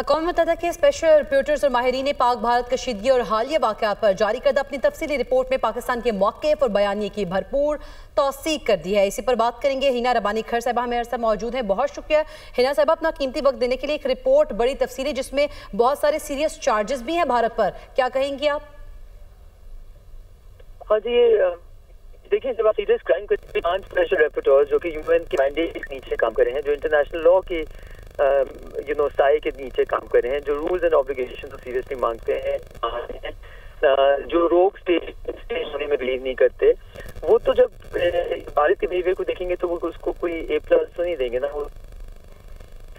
अक़वाम मुत्तहिदा के special reporters और माहिरीन पाक भारत कशीदगी और हालिया वाक़यात पर जारी करदा अपनी तफसीली रिपोर्ट में पाकिस्तान के मौक़िफ़ और बयानिए की भरपूर तौसीक़ कर दी है। इसी पर बात करेंगे। हिना रबानी खर साहिबा हमारे साथ मौजूद हैं। बहुत शुक्रिया हिना साहिबा अपना कीमती वक्त देने के लिए। एक रिपोर्ट बड़ी तफसीली जिसमें बहुत सारे सीरियस चार्जेस भी हैं भारत पर, क्या कहेंगी आप? हाँ जी, देखिए, जब आप सीरियस क्राइम के 5 स्पेशल रिपोर्टर्स जो कि यूएन के मैंडेट के नीचे काम कर रहे हैं, जो इंटरनेशनल लॉ की साए के नीचे काम कर रहे हैं, जो रूल्स एंड ऑब्लिगेशन सीरियसली मांगते हैं, जो रोग स्टेज होने में बिलीव नहीं करते, वो तो जब भारत के बिहेवियर को देखेंगे तो वो उसको कोई A+ तो नहीं देंगे ना। वो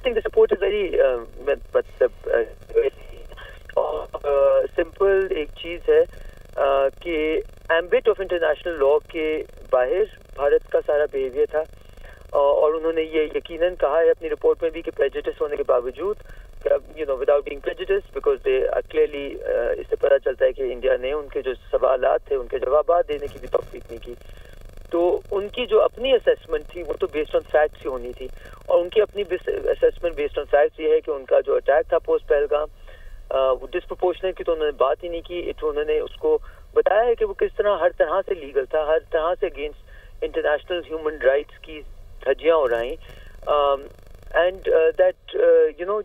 सपोर्ट इज वेरी सिंपल एक चीज है कि एम्बिट ऑफ इंटरनेशनल लॉ के बाहर भारत का सारा बिहेवियर था, और उन्होंने ये यकीनन कहा है अपनी रिपोर्ट में भी कि प्रेजुडिस होने के बावजूद, without being prejudice, because they clearly, इससे पता चलता है कि इंडिया ने उनके जो सवालात थे उनके जवाब देने की भी तौफीक नहीं की। तो उनकी जो अपनी असेसमेंट थी वो तो बेस्ड ऑन फैक्ट्स ही होनी थी, और उनकी अपनी असेसमेंट बेस्ड ऑन फैक्ट्स ये है कि उनका जो अटैक था पोस्ट पहलगाम, वो डिस्प्रोपोर्शनेट की तो उन्होंने बात ही नहीं की। उन्होंने उसको बताया है कि वो किस तरह हर तरह से लीगल था, हर तरह से अगेंस्ट इंटरनेशनल ह्यूमन राइट्स की धज्जियां उड़ाई, एंड दैट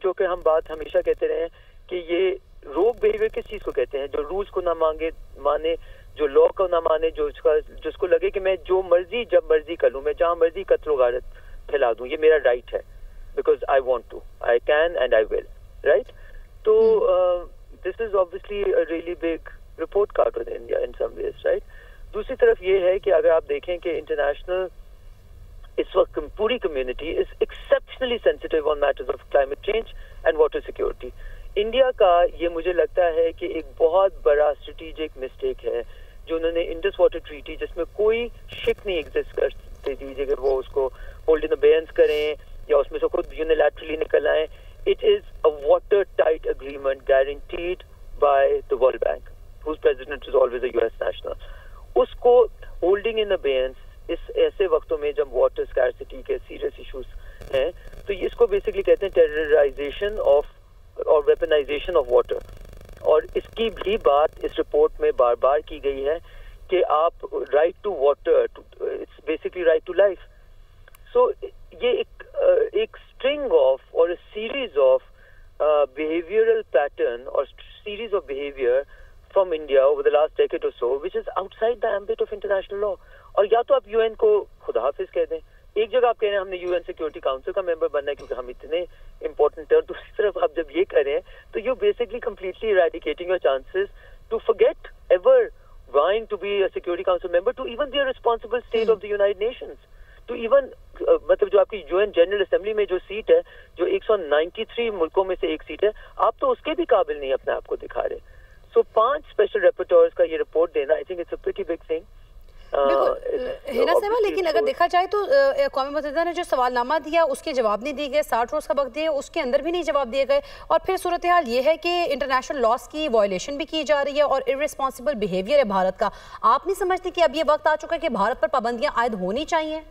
जो कि हम बात हमेशा कहते रहे हैं कि ये रोग बिहेवियर किस चीज को कहते हैं, जो रूल्स को ना माने, जो लॉ को ना माने, जिसको लगे कि मैं जो मर्जी जब मर्जी कर लूं, मैं जहां मर्जी कत्ल गारत फैला दूं, ये मेरा राइट है, because I want to, I can and I will, right. तो this is obviously a really big report card with India in some ways, right. दूसरी तरफ ये है कि अगर आप देखें कि इंटरनेशनल इस वक्त पूरी community is exceptionally sensitive on matters of climate change and water security. India का ये मुझे लगता है कि एक बहुत बड़ा स्ट्रेटेजिक मिस्टेक है जो उन्होंने इंडस वाटर ट्रीटी, जिसमें कोई शिक नहीं एग्जिस्ट करती थी कि वो उसको होल्ड इन अबेयंस करें या उसमें से खुद यूनिलैटरली निकल आए। It is a water tight agreement guaranteed by the world bank, whose president is always a US national. उसको होल्डिंग इन अबेयंस इस ऐसे वक्तों में जब वाटर स्कैर्सिटी के सीरियस इश्यूज हैं, तो इसको बेसिकली कहते हैं टेरराइजेशन ऑफ और वेपनाइजेशन ऑफ वाटर। और इसकी भी बात इस रिपोर्ट में बार बार की गई है कि आप right to water, it's basically right to life. So ये एक स्ट्रिंग ऑफ और series of behavioral pattern or series of behavior from India over the last decade or so, which is outside the ambit of international law. और या तो आप UN को खुदा हाफिज कह दें, एक जगह आप कह रहे हैं हमने यूएन सिक्योरिटी काउंसिल का मेंबर बनना है क्योंकि हम इतने इंपॉर्टेंट है, और दूसरी तरफ आप जब ये कर रहे हैं तो you basically completely eradicating your chances to forget ever vying to be a security council member, to even be a responsible state of the United Nations, to even मतलब जो आपकी यूएन जनरल असेंबली में जो seat है, जो 193 मुल्कों में से एक सीट है, आप तो उसके भी काबिल नहीं अपने आप को दिखा रहे। सो 5 स्पेशल रिपोर्टर्स का ये रिपोर्ट देना, I think it's a pretty big thing. Hina साहिबा, लेकिन अगर देखा जाए तो अक़वाम मुत्तहिदा ने जो सवालनामा दिया उसके जवाब नहीं दिए गए, 60 रोज़ का वक्त दिए उसके अंदर भी नहीं जवाब दिए गए, और फिर सूरत हाल ये है कि इंटरनेशनल लॉस की वायलेशन भी की जा रही है और इर्रेस्पॉन्सिबल बिहेवियर है भारत का। आप नहीं समझती कि अब ये वक्त आ चुका है कि भारत पर पाबंदियां आयद होनी चाहिए?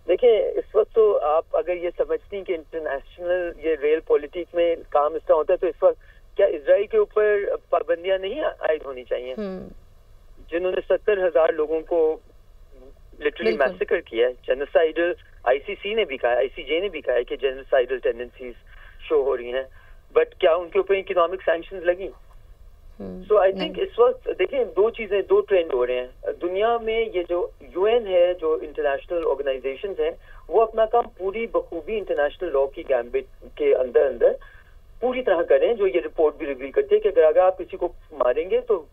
देखिए, इस वक्त तो आप अगर ये समझती हैं कि इंटरनेशनल ये रियल पॉलिटिक्स में काम इस तरह होता है, तो इस वक्त क्या इजराइल के ऊपर पाबंदियां नहीं आयद होनी चाहिए, जिन्होंने 70,000 लोगों को लिटरली मैसेकर किया है? जेनोसाइडल, आईसीसी ने भी कहा, आईसीजे ने भी कहा है कि जेनोसाइडल टेंडेंसीज शो हो रही हैं, बट क्या उनके ऊपर इकोनॉमिक सैंक्शंस लगी? सो आई थिंक इस वक्त देखिए दो ट्रेंड हो रहे हैं दुनिया में। ये जो यूएन है, जो इंटरनेशनल ऑर्गेनाइजेशंस हैं, वो अपना काम पूरी बखूबी इंटरनेशनल लॉ की गैम्बिट के अंदर पूरी तरह करें, जो ये रिपोर्ट भी रिवील करती है कि अगर आप किसी को मारेंगे तो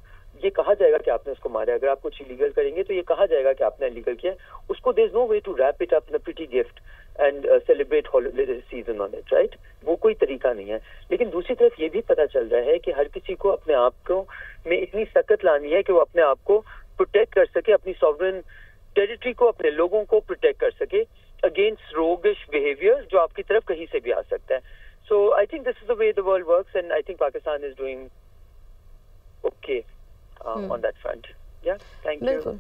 ये कहा जाएगा कि आपने उसको मारा, अगर आप कुछ इलीगल करेंगे तो ये कहा जाएगा कि आपने इलीगल किया। उसको there is no way to wrap it up in a pretty gift and celebrate holiday season on it, right. वो कोई तरीका नहीं है। लेकिन दूसरी तरफ ये भी पता चल रहा है कि हर किसी को अपने आप को में इतनी सख्त लानी है कि वो अपने आप को प्रोटेक्ट कर सके, अपनी सॉवरेन टेरिटरी को, अपने लोगों को प्रोटेक्ट कर सके अगेंस्ट रोगिश बिहेवियर जो आपकी तरफ कहीं से भी आ सकता है। So I think this is the way the world works, and I think Pakistan is doing okay on that front. Yeah, thank you.